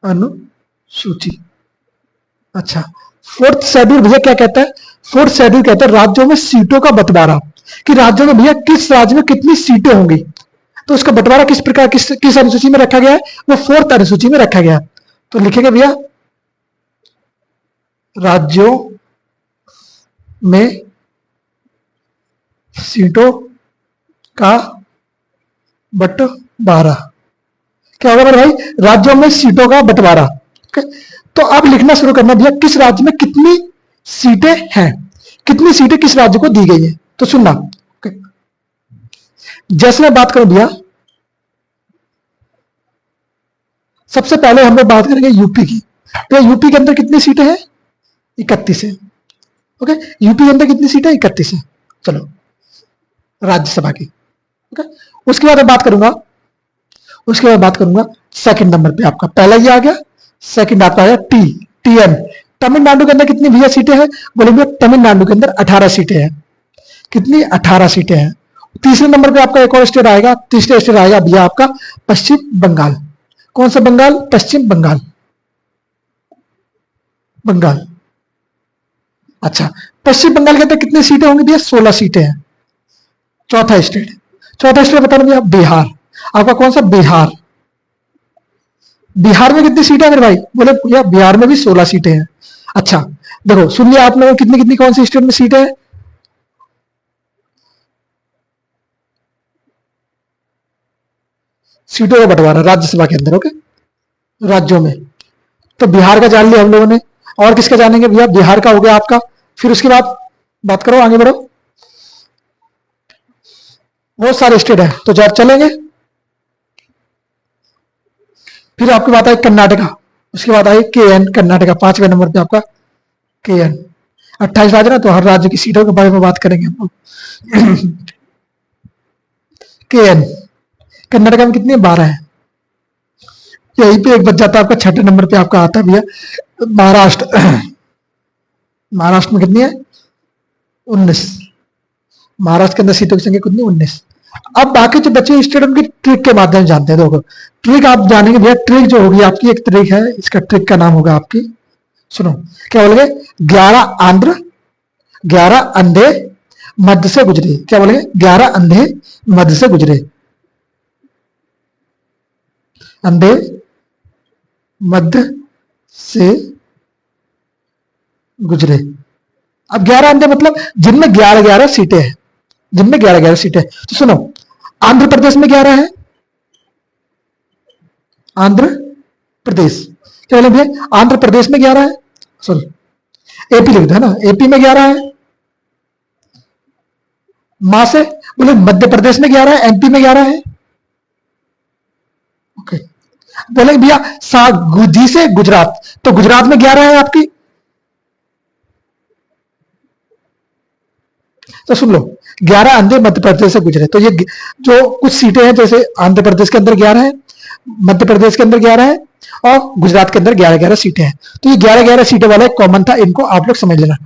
अनुसूची, अच्छा 4th शेड्यूल भैया क्या कहता है? 4th शेड्यूल कहता है राज्यों में सीटों का बंटवारा, कि राज्यों में भैया किस राज्य में कितनी सीटें होंगी, तो उसका बंटवारा किस प्रकार किस अनुसूची में रखा गया है? वो 4th अनुसूची में रखा गया। तो लिखेंगे भैया राज्यों में सीटों का बंटवारा। क्या होगा मेरे भाई? राज्यों में सीटों का बंटवारा। तो अब लिखना शुरू करना भैया किस राज्य में कितनी सीटें हैं, कितनी सीटें किस राज्य को दी गई है। तो सुनना, जैसे मैं बात करूं भैया, सबसे पहले हम लोग बात करेंगे यूपी की। तो यूपी के अंदर कितनी सीटें हैं? 31 है। ओके, यूपी के अंदर कितनी सीटें? 31 है। चलो राज्यसभा की। ओके, उसके बाद बात करूंगा सेकंड नंबर पे आपका, पहला ये आ गया, सेकंड आपका आया टीएन। तमिलनाडु के अंदर कितनी भैया सीटें हैं? बोलेंगे तमिलनाडु के अंदर 18 सीटें हैं। कितनी? 18 सीटें हैं। तीसरे नंबर पे आपका एक और स्टेट आएगा, तीसरे स्टेट आएगा भैया आपका पश्चिम बंगाल। कौन सा बंगाल? पश्चिम बंगाल, बंगाल। अच्छा, पश्चिम बंगाल के अंदर कितनी सीटें होंगी भैया? 16 सीटें हैं। चौथा स्टेट, चौथा स्टेट बता भैया बिहार। आपका कौन सा? बिहार। बिहार में कितनी सीटें हैं मेरे भाई? बोले भैया बिहार में भी 16 सीटें हैं। अच्छा देखो सुनिए, आप लोगों को कितनी कितनी कौन सी स्टेट में सीटें हैं? सीटों का बंटवारा राज्यसभा के अंदर, ओके, राज्यों में। तो बिहार का जान लिया हम लोगों ने, और किसका जानेंगे भैया? बिहार का हो गया आपका। फिर उसके बाद बात करो, आगे बढ़ो। बहुत सारे स्टेट है तो जब चलेंगे। फिर आपकी बात आई कर्नाटका, उसके बाद आई के एन, कर्नाटका 5वें नंबर पे आपका के एन। 28 राज्य ना, तो हर राज्य की सीटों के बारे में बात करेंगे हम लोग। के एन, कर्नाटका में कितनी है? 12 है। यहीं पे एक बच जाता है आपका, 6ठे नंबर पे आपका आता है भैया महाराष्ट्र। महाराष्ट्र में कितनी है? 19। महाराष्ट्र के अंदर सीटों की संख्या कितनी? 19। अब बाकी जो बचे स्टेट उनकी ट्रिक के माध्यम से जानते हैं। देखो ट्रिक आप जानेंगे भैया, ट्रिक जो होगी आपकी, एक ट्रिक है, इसका ट्रिक का नाम होगा आपकी, सुनो क्या बोलेंगे? 11 आंध्र, 11 अंधे मध्य से गुजरे। क्या बोलेंगे? 11 अंधे मध्य से गुजरे। अंधे मध्य से गुजरे। अब 11 अंधे मतलब जिनमें 11-11 सीटें हैं, जिनमें 11-11 सीटें। तो सुनो, आंध्र प्रदेश में 11 है, आंध्र प्रदेश। क्या बोले भैया? आंध्र प्रदेश में 11 है, सॉरी एपी लिख दो है ना, एपी में 11 है। मां से बोले मध्य प्रदेश में 11 है, एमपी में 11 है। ओके, बोले भैया गुजी से गुजरात, तो गुजरात में 11 है आपकी। तो सुन लो, 11 अंधे मध्य प्रदेश से गुजरे। तो ये जो कुछ सीटें हैं, जैसे आंध्र प्रदेश के अंदर 11 है, मध्य प्रदेश के अंदर 11 है, और गुजरात के अंदर 11-11 सीटें हैं। तो ये 11-11 सीटें वाला एक कॉमन था, इनको आप लोग समझ लेना।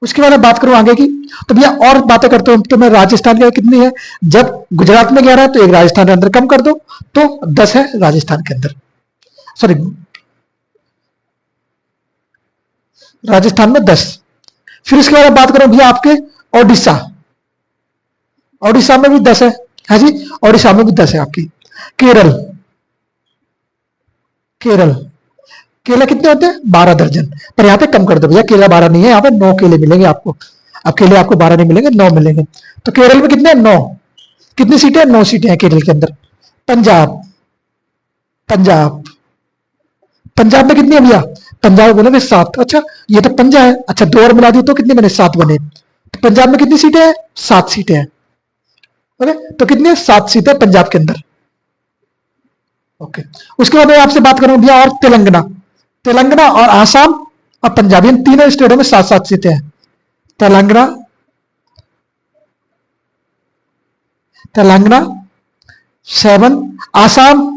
उसके बाद बात करूं आगे की, तो भैया और बातें करते हो तो मैं राजस्थान के कितनी है? जब गुजरात में 11 है तो एक राजस्थान के अंदर कम कर दो, तो 10 है राजस्थान के अंदर, सॉरी राजस्थान में 10। फिर इसके बाद बात करो भैया आपके ओडिशा, ओडिशा में भी 10 है। हाँ जी, ओडिशा में भी 10 है आपकी। केरल, केरल, केला कितने होते हैं? 12 दर्जन। पर यहाँ पे कम कर दो भैया, केला 12 नहीं है, यहाँ पे 9 केले मिलेंगे आपको। अब केले आपको 12 नहीं मिलेंगे, 9 मिलेंगे। तो केरल में कितने? 9। कितनी सीटें? 9 सीटें हैं केरल के अंदर। पंजाब, पंजाब, पंजाब में कितनी है भैया? पंजाब बोले 7। अच्छा ये तो पंजाब है, अच्छा 2 और मिला दी तो कितने बने? 7 बने। तो पंजाब में कितनी सीटें हैं? 7 सीटें हैं। ओके, तो कितनी? 7 सीटें पंजाब के अंदर। ओके, उसके बाद मैं आपसे बात करूं भैया और तेलंगाना, तेलंगाना और आसाम और पंजाब, इन तीनों स्टेटों में 7-7 सीटें हैं। तेलंगाना, तेलंगाना 7, आसाम,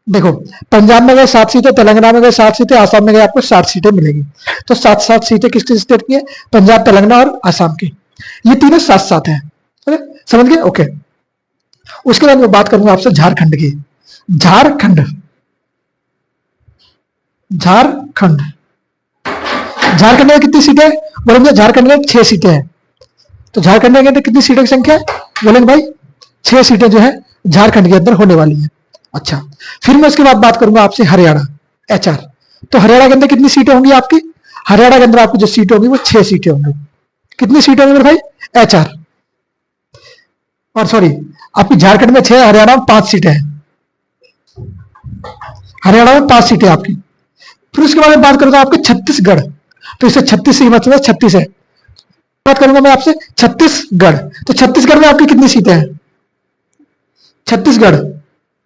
देखो पंजाब में गए 7 सीटें, तेलंगाना में गए 7 सीटें, आसाम में गए आपको 60 सीटें मिलेगी। तो 7-7 सीटें किस किस स्टेट की है? पंजाब, तेलंगाना और आसाम की। ये तीनों 7-7 हैं। समझ गए? ओके, उसके बाद मैं बात करूंगा आपसे झारखंड की। झारखंड, झारखंड, झारखंड में कितनी सीटें हैं? बोलेंगे झारखंड में 6 सीटें हैं। तो झारखंड के अंदर कितनी सीटों की संख्या है? बोलेंगे भाई 6 सीटें जो है झारखंड के अंदर होने वाली है। अच्छा, फिर मैं उसके बाद बात करूंगा आपसे हरियाणा, एचआर। तो हरियाणा के अंदर कितनी सीटें होंगी आपकी? हरियाणा के अंदर आपकी जो सीटें होंगी वो 6 सीटें होंगी। कितनी सीटें होंगी मेरे भाई? एचआर, और सॉरी आपकी झारखंड में 6, हरियाणा में 5 सीटें हैं। हरियाणा में 5 सीटें आपकी। फिर उसके बाद में बात करूंगा आपके छत्तीसगढ़, तो इसे 36 से मतलब 36 है। बात करूंगा मैं आपसे छत्तीसगढ़, तो छत्तीसगढ़ में आपकी कितनी सीटें हैं? छत्तीसगढ़,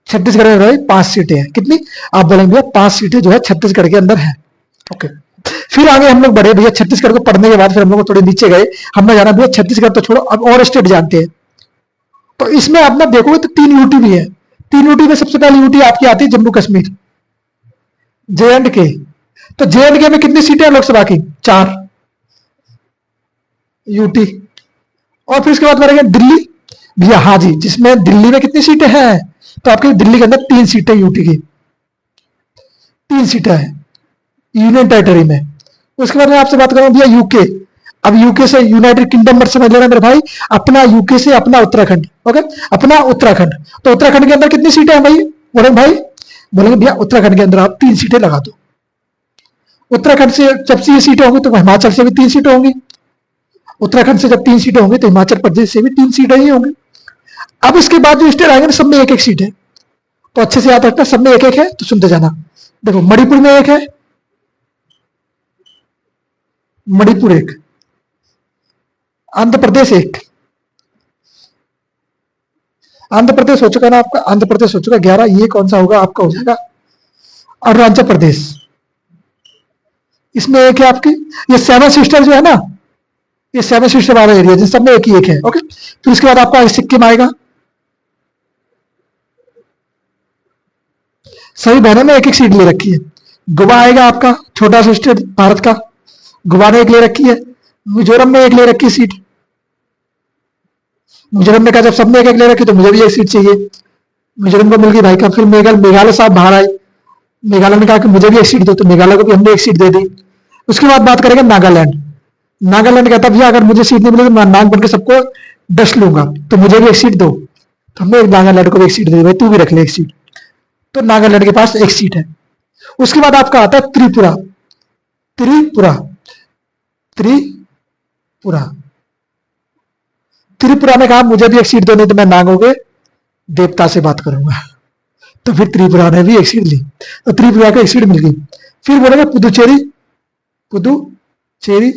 छत्तीसगढ़ में भाई 5 सीटें हैं। कितनी? आप बोलेंगे 5 सीटें जो है छत्तीसगढ़ के अंदर है। ओके, फिर आगे हम लोग बढ़े भैया, छत्तीसगढ़ को पढ़ने के बाद फिर हम लोग थोड़े नीचे गए, हमने जाना भैया छत्तीसगढ़ तो छोड़ो, अब और स्टेट जानते हैं। तो इसमें आप ना देखोगे तो 3 यूटी भी है। 3 यूटी में सबसे पहली यूटी आपकी आती है जम्मू कश्मीर, जे एंड के। तो जे एंड के में कितनी सीटें हैं लोकसभा की? 4 यूटी। और फिर उसके बाद बढ़ेंगे दिल्ली, भैया हाँ जी, जिसमें दिल्ली में कितनी सीटें हैं, तो आपकी दिल्ली के अंदर 3 सीटें यूटी की, 3 सीटें हैं यूनियन टेरिटरी में। उसके बाद मैं आपसे बात करूं भैया यूके। अब यूके से यूनाइटेड किंगडम मत समझ लेना मेरे भाई, अपना यूके से अपना उत्तराखंड, ओके, अपना उत्तराखंड। तो उत्तराखंड के अंदर कितनी सीटें हैं भाई, बोलेंगे भाई, बोलेंगे भैया उत्तराखंड के अंदर आप 3 सीटें लगा दो। उत्तराखंड से जब से ये सीटें होंगी तो हिमाचल से भी 3 सीटें होंगी, उत्तराखंड से जब 3 सीटें होंगी तो हिमाचल प्रदेश से भी 3 सीटें ही होंगी। अब इसके बाद जो स्टेट आएंगे ना, सब में एक एक सीट है, तो अच्छे से याद रखना, सब में एक एक है, तो सुनते जाना। देखो मणिपुर में एक है, मणिपुर एक, आंध्र प्रदेश एक, आंध्र प्रदेश हो चुका ना आपका, आंध्र प्रदेश हो चुका 11। ये कौन सा होगा आपका, हो जाएगा अरुणाचल प्रदेश, इसमें एक है आपकी। ये 7 सिस्टर जो है ना, ये 7 सिस्टर वाला एरिया जिन सब में एक ही एक है, ओके। फिर उसके बाद आपका सिक्किम आएगा, सभी बहनों में एक एक सीट ले रखी है। गोवा आएगा आपका, छोटा सा स्टेट भारत का, गोवा ने एक ले रखी है। मिजोरम में एक ले रखी सीट, मिजोरम ने कहा जब सबने एक एक ले रखी तो मुझे भी एक सीट चाहिए, मिजोरम को मिल गई भाई का। फिर मेघालय साहब बाहर आए, मेघालय ने कहा कि मुझे भी एक सीट दो, तो मेघालय को भी हमने एक सीट दे दी। उसके बाद बात करेंगे नागालैंड। नागालैंड कहता भैया अगर मुझे सीट नहीं मिली तो मैं नाग बन के सबको डस लूंगा, तो मुझे भी एक सीट दो, तो हमने नागालैंड को भी एक सीट दे दी, भाई तू भी रख ले एक सीट। तो नागालैंड के पास एक सीट है। उसके बाद आपका आता है त्रिपुरा, त्रिपुरा, त्रिपुरा, त्रिपुरा ने कहा मुझे भी एक सीट दो, नहीं तो मैं नागों के देवता से बात करूंगा, तो फिर त्रिपुरा ने भी एक सीट ली, तो त्रिपुरा को एक सीट मिल गई। फिर बोलेंगे पुदुचेरी, पुदुचेरी,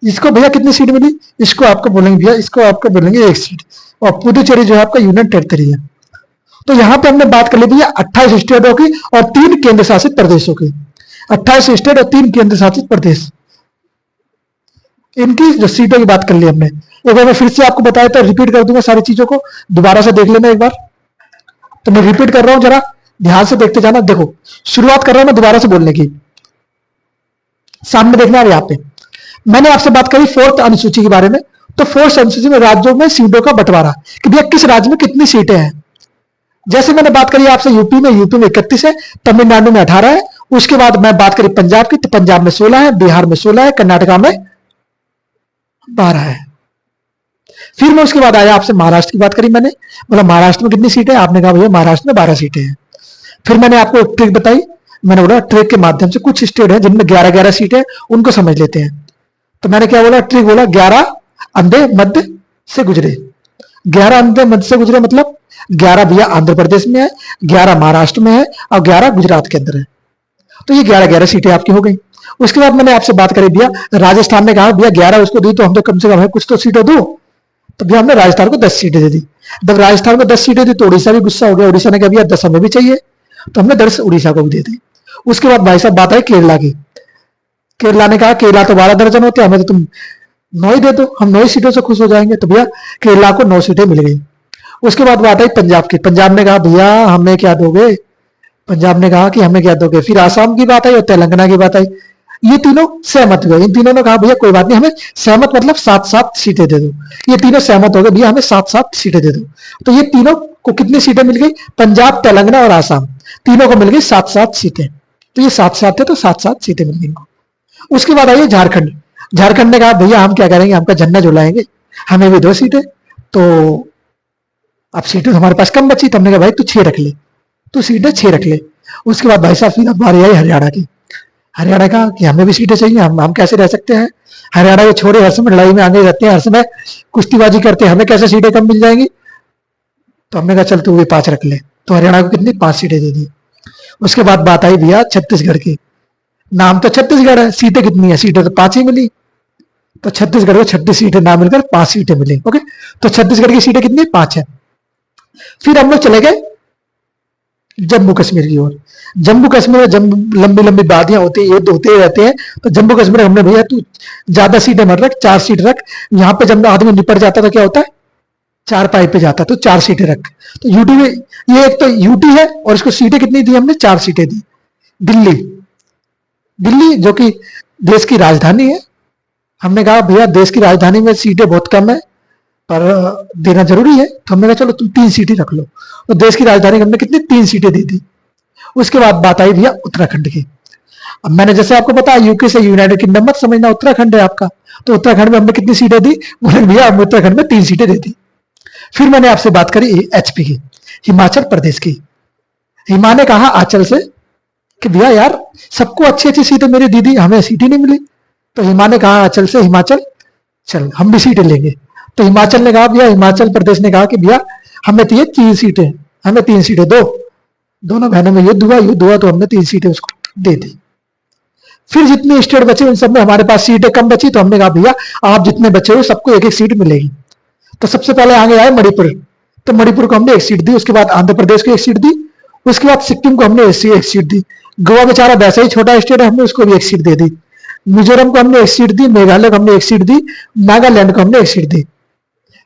इसको भैया कितनी सीट मिली, इसको आपको बोलेंगे भैया, इसको आपको बोलेंगे एक सीट, और पुदुचेरी जो है आपका यूनियन टेरिटरी है। तो यहां पे हमने बात कर ली भैया 28 स्टेटों की और 3 केंद्र शासित प्रदेशों की, 28 स्टेट और 3 केंद्र शासित प्रदेश, इनकी जो सीटों की बात कर ली हमने। एक बार मैं फिर से आपको बताया था, रिपीट कर दूंगा सारी चीजों को, दोबारा से देख लेना एक बार। तो मैं रिपीट कर रहा हूं, जरा ध्यान से देखते जाना। देखो शुरुआत कर रहा हूं मैं दोबारा से बोलने की, सामने देखना है यहाँ पे। मैंने आपसे बात करी 4th अनुसूची के बारे में, तो 4th अनुसूची में राज्यों में सीटों का बंटवारा, कि भैया किस राज्य में कितनी सीटें हैं। जैसे मैंने बात करी आपसे यूपी में 31 है, तमिलनाडु में 18 है। उसके बाद मैं बात करी पंजाब की, तो पंजाब में 16 है, बिहार में 16 है, कर्नाटका में 12 है। फिर मैं उसके बाद आया आपसे महाराष्ट्र की बात करी मैंने, बोला महाराष्ट्र में कितनी सीटें हैं, आपने कहा भैया महाराष्ट्र में 12 सीटें हैं। फिर मैंने आपको एक ट्रिक बताई, मैंने बोला ट्रिक के माध्यम से कुछ स्टेट है जिनमें 11-11 सीटें, उनको समझ लेते हैं। तो मैंने क्या बोला, ट्रिक बोला 11 अंधे मध्य से गुजरे। 11 अंधे मध्य से गुजरे मतलब 11 भैया आंध्र प्रदेश में है, 11 महाराष्ट्र में है, और 11 गुजरात के अंदर है। तो ये 11-11 सीटें आपकी हो गई। उसके बाद मैंने आपसे बात करी भैया राजस्थान ने कहा भैया 11 उसको दी, तो हम तो कम से कम है कुछ तो सीटें दो, तो भैया हमने राजस्थान को 10 सीटें दे दी। जब राजस्थान को 10 सीटें दी तो उड़ीसा भी गुस्सा हो गया, उड़ीसा ने कहा भैया 10 हमें भी चाहिए, तो हमने 10 उड़ीसा को भी दे दी। उसके बाद भाई साहब बात आई केरला की। केरला ने कहा केरला तो 12 दर्जन होते हैं, हमें तो तुम 9 ही दे दो, हम 9 सीटों से खुश हो जाएंगे, तो भैया केरला को 9 सीटें मिल गई। उसके बाद बात आई पंजाब की। पंजाब ने कहा भैया हमें क्या दोगे, पंजाब ने कहा कि हमें क्या दोगे। फिर आसाम की बात आई और तेलंगाना की बात आई, ये तीनों सहमत हुए। इन तीनों ने कहा भैया कोई बात नहीं, हमें सहमत मतलब 7-7 सीटें दे दो। ये तीनों सहमत हो गए भैया हमें 7-7 सीटें दे दो। तो ये तीनों को कितनी सीटें मिल गई, पंजाब, तेलंगाना और आसाम, तीनों को मिल गई 7-7 सीटें। तो ये 7-7 थे, तो 7-7 सीटें मिल गई इनको। उसके बाद आइए झारखंड। झारखंड ने कहा भैया हम क्या करेंगे, हमका झंडा झुलाएंगे, हमें भी 2 सीटें। तो अब सीटें हमारे पास कम बची, तो हमने कहा भाई तू 6 रख ले, तू सीटें 6 रख ले। उसके बाद भाई साहब फिर बारी आई हरियाणा की। हरियाणा का कि हमें भी सीटें चाहिए, हम कैसे रह सकते हैं, हरियाणा के छोरे हर समय लड़ाई में आगे रहते हैं, हर समय कुश्तीबाजी करते हैं, हमें कैसे सीटें कम मिल जाएंगी। तो हमने कहा चल तू भी 5 रख ले, तो हरियाणा को कितनी 5 सीटें दे दी। उसके बाद बात आई भैया छत्तीसगढ़ की। नाम तो छत्तीसगढ़ है, सीटें कितनी है, सीटें तो 5 ही मिली। तो छत्तीसगढ़ को 36 सीटें ना मिलकर 5 सीटें मिली। ओके, तो छत्तीसगढ़ की सीटें कितनी, 5 है। फिर हम लोग चले गए जम्मू कश्मीर की ओर। जम्मू कश्मीर में लंबी लंबी वादियां होती है, युद्ध होते रहते हैं। तो जम्मू कश्मीर हमने भैया तू ज्यादा सीटें मत रख, 4 सीट रख। यहाँ पे जब आदमी निपट जाता तो क्या होता है, 4 पाई पे जाता, तो 4 सीटें रख। तो यूटी में ये एक तो यूटी है, और इसको सीटें कितनी दी हमने, 4 सीटें दी। दिल्ली, दिल्ली जो कि देश की राजधानी है, हमने कहा भैया देश की राजधानी में सीटें बहुत कम है, पर देना जरूरी है, तो हमने कहा चलो तुम 3 सीटें रख लो। तो देश की राजधानी हमने कितनी 3 सीटें दी थी। उसके बाद बात आई भैया उत्तराखंड की। अब मैंने जैसे आपको बताया यूके से यूनाइटेड किंगडम मत समझना, उत्तराखंड है आपका। तो उत्तराखंड में हमने कितनी सीटें दी, बोले भैया हम उत्तराखंड में 3 सीटें दे दी। फिर मैंने आपसे बात करी एचपी की, हिमाचल प्रदेश की। हिमा ने कहा आंचल से कि भैया यार सबको अच्छी अच्छी सीटें मेरी दीदी, हमें सीट ही नहीं मिली। तो हिमा ने कहा आंचल से, हिमाचल चल हम भी सीटें लेंगे। तो हिमाचल ने कहा भैया, हिमाचल प्रदेश ने कहा कि भैया हमें तो ये 3 सीटें, हमें 3 सीटें दो। दोनों बहनों में युद्ध हुआ तो हमने 3 सीटें उसको दे दी। फिर जितने स्टेट बचे उन सब में हमारे पास सीटें कम बची, तो हमने कहा भैया आप जितने बचे हो सबको एक एक सीट मिलेगी। तो सबसे पहले आगे आए मणिपुर, तो मणिपुर को हमने 1 सीट दी। उसके बाद आंध्र प्रदेश को 1 सीट दी। उसके बाद सिक्किम को हमने 1 सीट दी। गोवा बेचारा वैसा ही छोटा स्टेट है, हमने उसको भी 1 सीट दे दी। मिजोरम को हमने 1 सीट दी, मेघालय को हमने 1 सीट दी, नागालैंड को हमने 1 सीट दी,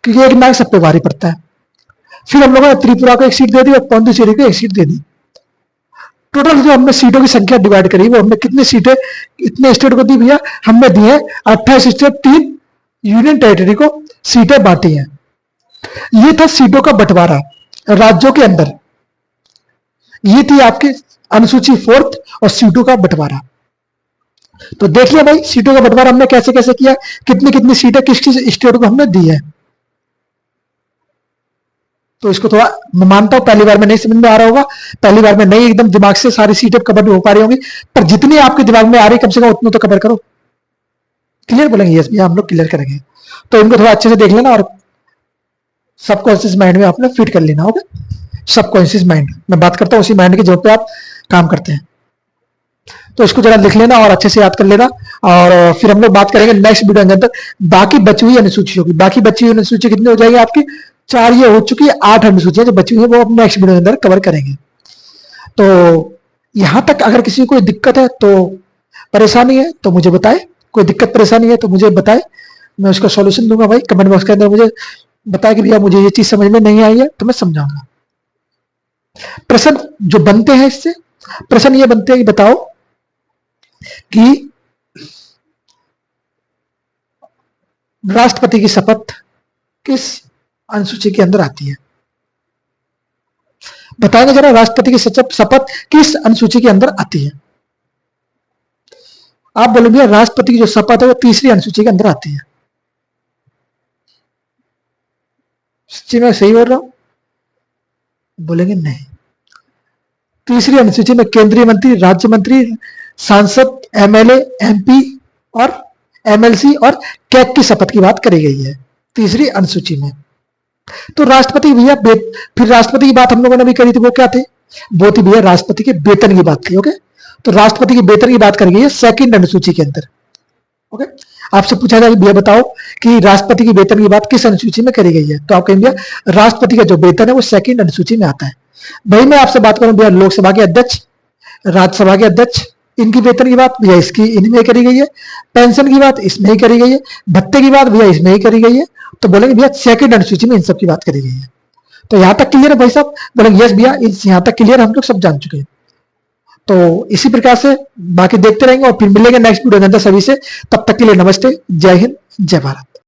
क्योंकि एक नाग सब पे भारी पड़ता है। फिर हम लोगों ने त्रिपुरा को 1 सीट दे दी और पौंडीचेरी को 1 सीट दे दी। टोटल जो हमने सीटों की संख्या डिवाइड करी वो हमने कितनी सीटें इतने स्टेट को दी भैया, हमने दी है 28 स्टेट, 3 यूनियन टेरिटरी को सीटें बांटी हैं। ये था सीटों का बंटवारा राज्यों के अंदर। ये थी आपकी अनुसूची 4th और सीटों का बंटवारा। तो देखिए भाई सीटों का बंटवारा हमने कैसे कैसे किया, कितनी कितनी सीटें किस किस स्टेट को हमने दी है। तो इसको थोड़ा मैं मानता हूं पहली बार में नहीं समझ में आ रहा होगा, पहली बार में नहीं एकदम दिमाग से सारी सीटें कवर हो पा रही होंगी, पर जितनी आपके दिमाग में आ रही कम से कम उतनी तो कवर करो। क्लियर बोलेंगे यस भैया, हम लोग क्लियर करेंगे। तो इनको थोड़ा अच्छे से देख लेना और सबकॉन्शियस माइंड में आपने फिट कर लेना होगा। सबकॉन्शियस माइंड मैं बात करता हूं, उसी माइंड के जोर पे आप काम करते हैं। तो इसको जरा लिख लेना और अच्छे से याद कर लेना। और फिर हम लोग बात करेंगे नेक्स्ट वीडियो के अंदर बाकी बची हुई अनुसूचियों की। बाकी बची हुई अनुसूची कितनी हो जाएगी आपकी, 4 ये हो चुकी है, 8 अनुसूचियां जो बची हुई है वो हम नेक्स्ट वीडियो के अंदर कवर करेंगे। तो यहां तक अगर किसी को कोई दिक्कत है तो परेशानी है तो मुझे बताए, कोई दिक्कत परेशानी है तो मुझे बताए, मैं उसका सॉल्यूशन दूंगा भाई। कमेंट बॉक्स के अंदर मुझे बताए कि भैया मुझे ये चीज समझ में नहीं आई है तो मैं समझाऊंगा। प्रश्न जो बनते हैं इससे, प्रश्न ये बनते हैं कि बताओ कि राष्ट्रपति की शपथ किस अनुसूची के अंदर आती है। बताएंगे जरा राष्ट्रपति की शपथ किस अनुसूची के अंदर आती है। आप बोलोगे राष्ट्रपति की जो शपथ है वो 3री अनुसूची के अंदर आती है। सच्ची मैं सही बोल रहा हूं, बोलेंगे नहीं। 3री अनुसूची में केंद्रीय मंत्री, राज्य मंत्री, सांसद, एमएलए, एमपी और एमएलसी और कैग की शपथ की बात करी गई है 3री अनुसूची में। तो राष्ट्रपति भैया, फिर राष्ट्रपति की बात हम लोगों ने भी करी थी, वो क्या थे, वो थी भैया राष्ट्रपति के वेतन की बात थी। ओके, तो राष्ट्रपति के वेतन की बात करी गई है 2nd अनुसूची के अंदर। ओके, आपसे पूछा जाए भैया बताओ कि राष्ट्रपति की वेतन की बात किस अनुसूची में करी गई है, तो आप कहेंगे राष्ट्रपति का जो वेतन है वो 2nd अनुसूची में आता है। भाई मैं आपसे बात करूं भैया लोकसभा के अध्यक्ष, राज्यसभा के अध्यक्ष, इनकी वेतन की बात भैया इसकी इनमें करी गई है, पेंशन की बात इसमें ही करी गई है, भत्ते की बात भैया इसमें ही करी गई है। तो बोलेंगे भैया 2nd अनुसूची में इन सब की बात करी गई है। तो यहां तक क्लियर है भाई साहब, बोलेंगे यस भैया यहां तक क्लियर, हम लोग सब जान चुके हैं। तो इसी प्रकार से बाकी देखते रहेंगे और फिर मिलेंगे नेक्स्ट वीडियो के अंदर सभी से। तब तक के लिए नमस्ते, जय हिंद, जय भारत।